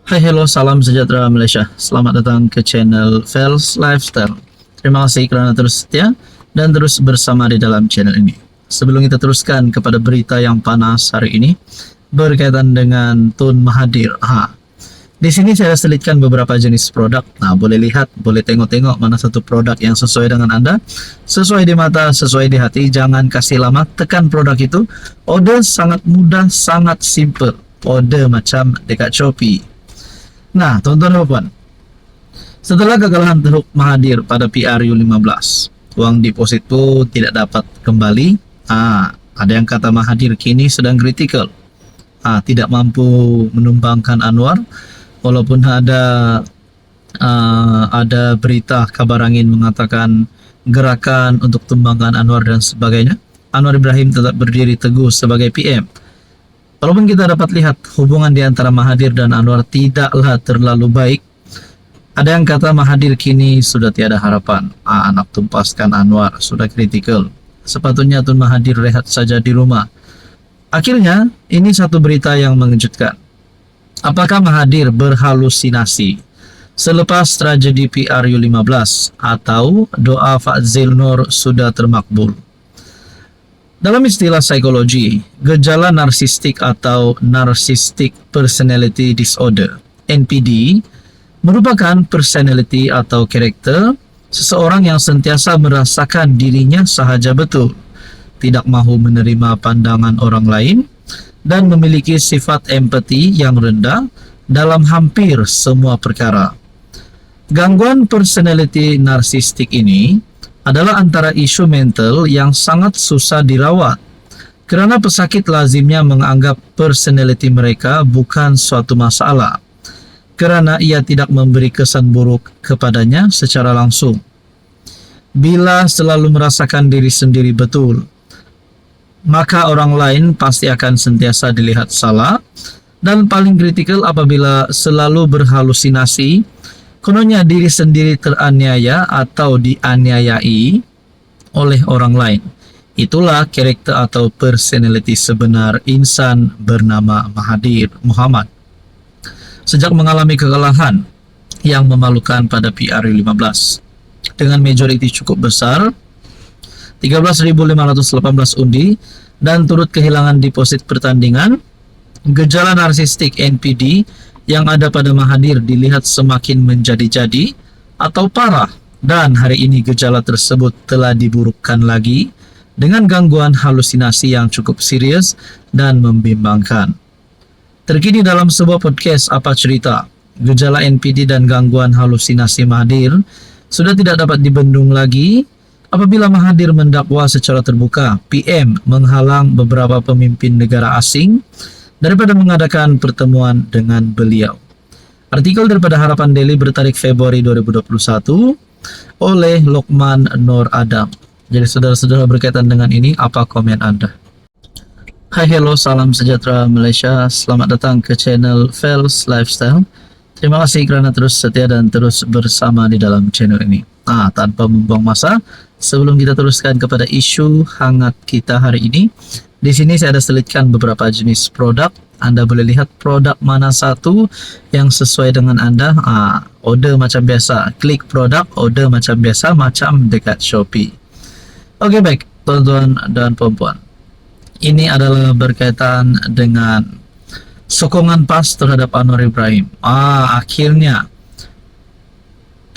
Hai, hello, salam sejahtera Malaysia. Selamat datang ke channel Fels Lifestyle. Terima kasih kerana terus setia dan terus bersama di dalam channel ini. Sebelum kita teruskan kepada berita yang panas hari ini berkaitan dengan Tun Mahathir. Di sini saya selitkan beberapa jenis produk. Nah, boleh lihat, boleh tengok-tengok mana satu produk yang sesuai dengan Anda, sesuai di mata, sesuai di hati. Jangan kasih lama, tekan produk itu. Order sangat mudah, sangat simple. Order macam dekat Shopee. Nah, tuan-tuan dan puan, setelah kekalahan Tun Mahathir pada PRU15, uang deposit pun tidak dapat kembali. Ada yang kata Mahathir kini sedang kritikal. Tidak mampu menumbangkan Anwar, walaupun ada berita kabar angin mengatakan gerakan untuk tumbangkan Anwar dan sebagainya. Anwar Ibrahim tetap berdiri teguh sebagai PM. Walaupun kita dapat lihat hubungan di antara Mahathir dan Anwar tidaklah terlalu baik, ada yang kata Mahathir kini sudah tiada harapan. Anak tumpaskan Anwar sudah kritikal. Sepatutnya Tun Mahathir rehat saja di rumah. Akhirnya, ini satu berita yang mengejutkan. Apakah Mahathir berhalusinasi selepas tragedi PRU15 atau doa Fadzil Nur sudah termakbul? Dalam istilah psikologi, gejala narsistik atau Narcissistic Personality Disorder (NPD) merupakan personality atau karakter seseorang yang sentiasa merasakan dirinya sahaja betul, tidak mahu menerima pandangan orang lain, dan memiliki sifat empati yang rendah dalam hampir semua perkara. Gangguan personality narsistik ini adalah antara isu mental yang sangat susah dirawat kerana pesakit lazimnya menganggap personality mereka bukan suatu masalah kerana ia tidak memberi kesan buruk kepadanya secara langsung. Bila selalu merasakan diri sendiri betul, maka orang lain pasti akan sentiasa dilihat salah, dan paling kritikal apabila selalu berhalusinasi, kononnya diri sendiri teraniaya atau dianiayai oleh orang lain. Itulah karakter atau personality sebenar insan bernama Mahathir Mohamad. Sejak mengalami kekalahan yang memalukan pada PRU15 dengan majoriti cukup besar, 13.518 undi, dan turut kehilangan deposit pertandingan, gejala narsistik NPD yang ada pada Mahathir dilihat semakin menjadi-jadi atau parah, dan hari ini gejala tersebut telah diburukkan lagi dengan gangguan halusinasi yang cukup serius dan membimbangkan. Terkini dalam sebuah podcast Apa Cerita, gejala NPD dan gangguan halusinasi Mahathir sudah tidak dapat dibendung lagi apabila Mahathir mendakwa secara terbuka PM menghalang beberapa pemimpin negara asing daripada mengadakan pertemuan dengan beliau. Artikel daripada Harapan Daily bertarik Februari 2021 oleh Lokman Nur Adam. Jadi saudara-saudara, berkaitan dengan ini, apa komen Anda? Hai, hello, salam sejahtera Malaysia. Selamat datang ke channel Fels Lifestyle. Terima kasih kerana terus setia dan terus bersama di dalam channel ini. Tanpa membuang masa, sebelum kita teruskan kepada isu hangat kita hari ini, di sini saya ada selitkan beberapa jenis produk. Anda boleh lihat produk mana satu yang sesuai dengan Anda. Order macam biasa, klik produk, order macam biasa, macam dekat Shopee. Okey, baik tuan-tuan dan puan-puan. Ini adalah berkaitan dengan sokongan PAS terhadap Anwar Ibrahim. Akhirnya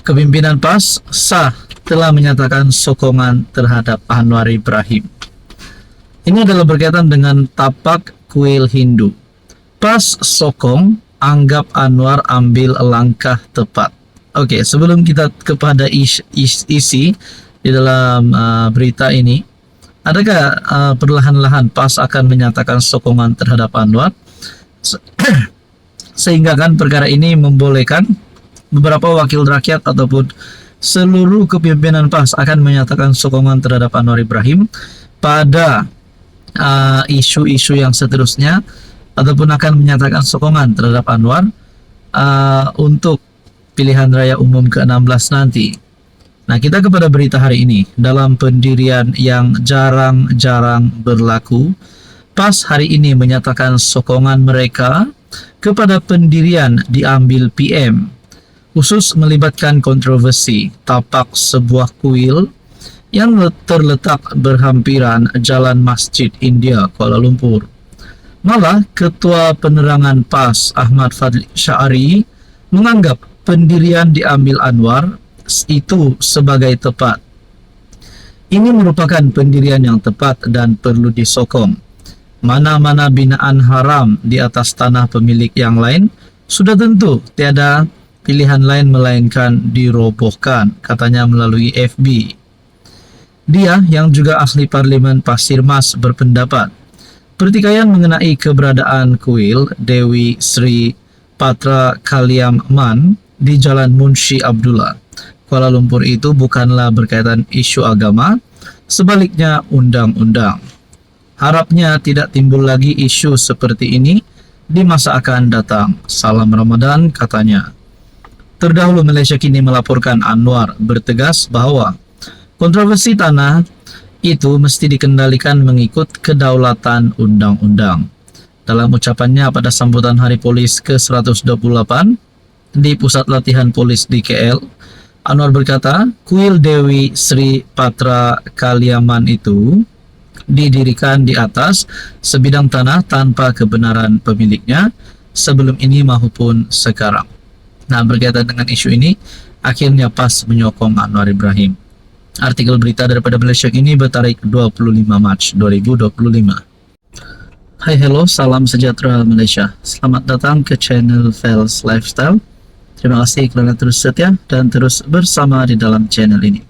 kepimpinan PAS sah telah menyatakan sokongan terhadap Anwar Ibrahim. Ini adalah berkaitan dengan tapak kuil Hindu. PAS sokong, anggap Anwar ambil langkah tepat. Okey, sebelum kita kepada isi di dalam berita ini, adakah perlahan-lahan PAS akan menyatakan sokongan terhadap Anwar? Sehingga kan perkara ini membolehkan beberapa wakil rakyat ataupun seluruh kepimpinan PAS akan menyatakan sokongan terhadap Anwar Ibrahim pada isu-isu yang seterusnya, ataupun akan menyatakan sokongan terhadap Anwar untuk pilihan raya umum ke-16 nanti. Nah, kita kepada berita hari ini. Dalam pendirian yang jarang-jarang berlaku, PAS hari ini menyatakan sokongan mereka kepada pendirian diambil PM, khusus melibatkan kontroversi tapak sebuah kuil yang terletak berhampiran Jalan Masjid India, Kuala Lumpur. Malah, Ketua Penerangan PAS Ahmad Fadli Syari menganggap pendirian diambil Anwar itu sebagai tepat. Ini merupakan pendirian yang tepat dan perlu disokong. Mana-mana binaan haram di atas tanah pemilik yang lain, sudah tentu tiada pilihan lain melainkan dirobohkan, katanya melalui FB. Dia yang juga ahli Parlimen Pasir Mas berpendapat, pertikaian mengenai keberadaan kuil Dewi Sri Patra Kaliaman di Jalan Munshi Abdullah, Kuala Lumpur itu bukanlah berkaitan isu agama, sebaliknya undang-undang. Harapnya tidak timbul lagi isu seperti ini di masa akan datang. Salam Ramadan, katanya. Terdahulu Malaysia Kini melaporkan Anwar bertegas bahwa kontroversi tanah itu mesti dikendalikan mengikut kedaulatan undang-undang. Dalam ucapannya pada sambutan Hari Polis ke-128 di Pusat Latihan Polis di KL, Anwar berkata, kuil Dewi Sri Patra Kaliaman itu didirikan di atas sebidang tanah tanpa kebenaran pemiliknya sebelum ini maupun sekarang. Nah, berkaitan dengan isu ini, akhirnya PAS menyokong Anwar Ibrahim. Artikel berita daripada Malaysia Kini bertarik 25 Mac 2025. Hai, hello, salam sejahtera Malaysia. Selamat datang ke channel Fels Lifestyle. Terima kasih kerana terus setia dan terus bersama di dalam channel ini.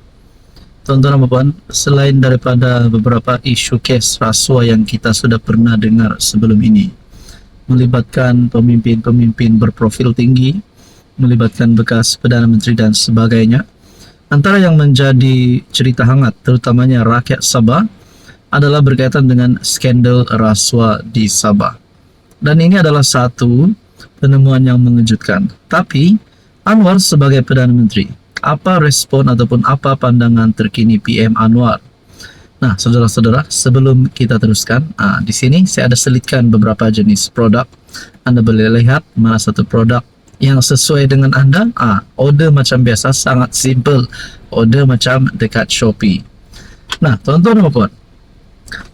Tuan-tuan dan puan, selain daripada beberapa isu kes rasuah yang kita sudah pernah dengar sebelum ini, melibatkan pemimpin-pemimpin berprofil tinggi, melibatkan bekas Perdana Menteri dan sebagainya, antara yang menjadi cerita hangat, terutamanya rakyat Sabah, adalah berkaitan dengan skandal rasuah di Sabah. Dan ini adalah satu penemuan yang mengejutkan. Tapi, Anwar sebagai Perdana Menteri, apa respon ataupun apa pandangan terkini PM Anwar? Nah, saudara-saudara, sebelum kita teruskan, di sini saya ada selitkan beberapa jenis produk. Anda boleh lihat mana satu produk yang sesuai dengan Anda. Order macam biasa, sangat simple. Order macam dekat Shopee. Nah, tuan-tuan dan puan,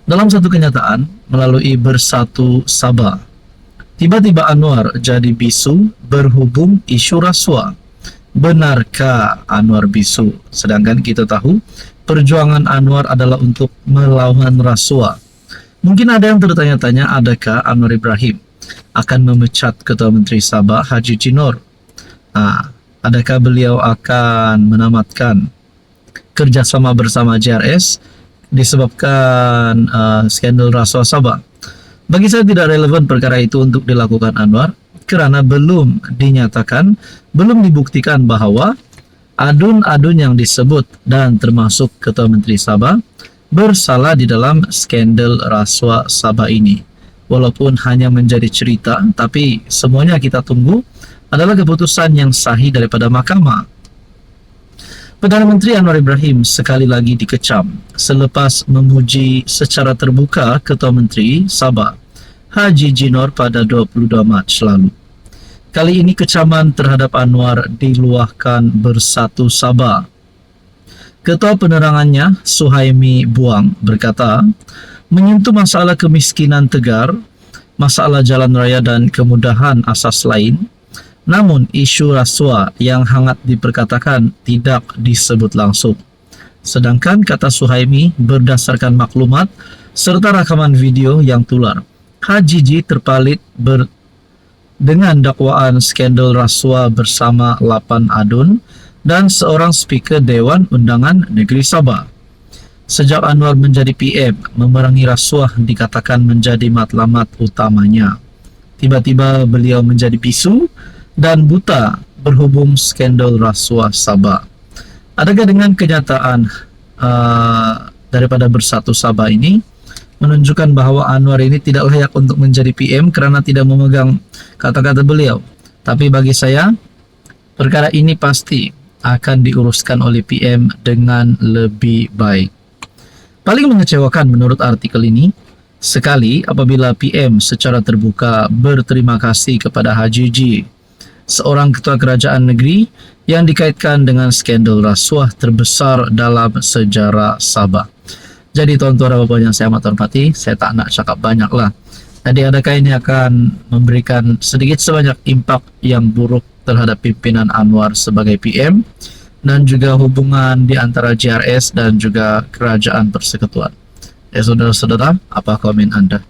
dalam satu kenyataan melalui Bersatu Sabah, tiba-tiba Anwar jadi bisu berhubung isu rasuah. Benarkah Anwar bisu? Sedangkan kita tahu perjuangan Anwar adalah untuk melawan rasuah. Mungkin ada yang bertanya-tanya, adakah Anwar Ibrahim akan memecat Ketua Menteri Sabah Haji Jinor? Adakah beliau akan menamatkan kerjasama bersama JRS disebabkan skandal rasuah Sabah? Bagi saya tidak relevan perkara itu untuk dilakukan Anwar, kerana belum dinyatakan, belum dibuktikan bahawa adun-adun yang disebut dan termasuk Ketua Menteri Sabah bersalah di dalam skandal rasuah Sabah ini. Walaupun hanya menjadi cerita, tapi semuanya kita tunggu adalah keputusan yang sahih daripada mahkamah. Perdana Menteri Anwar Ibrahim sekali lagi dikecam selepas memuji secara terbuka Ketua Menteri Sabah Haji Jinor pada 22 Mac lalu. Kali ini kecaman terhadap Anwar diluahkan Bersatu Sabah. Ketua penerangannya Suhaimi Buang berkata, menyentuh masalah kemiskinan tegar, masalah jalan raya dan kemudahan asas lain. Namun, isu rasuah yang hangat diperkatakan tidak disebut langsung. Sedangkan kata Suhaimi, berdasarkan maklumat serta rakaman video yang tular, Haji J terpalit dengan dakwaan skandal rasuah bersama 8 adun dan seorang speaker Dewan Undangan Negeri Sabah. Sejak Anwar menjadi PM, memerangi rasuah dikatakan menjadi matlamat utamanya. Tiba-tiba beliau menjadi bisu dan buta berhubung skandal rasuah Sabah. Adakah dengan kenyataan daripada Bersatu Sabah ini menunjukkan bahawa Anwar ini tidak layak untuk menjadi PM kerana tidak memegang kata-kata beliau? Tapi bagi saya, perkara ini pasti akan diuruskan oleh PM dengan lebih baik. Paling mengecewakan menurut artikel ini, sekali apabila PM secara terbuka berterima kasih kepada Haji G, seorang ketua kerajaan negeri yang dikaitkan dengan skandal rasuah terbesar dalam sejarah Sabah. Jadi tuan-tuan dan puan yang saya amat hormati, saya tak nak cakap banyak lah. Jadi adakah ini akan memberikan sedikit sebanyak impak yang buruk terhadap pimpinan Anwar sebagai PM dan juga hubungan di antara JRS dan juga Kerajaan Persekutuan. Saudara-saudara, apa komen Anda?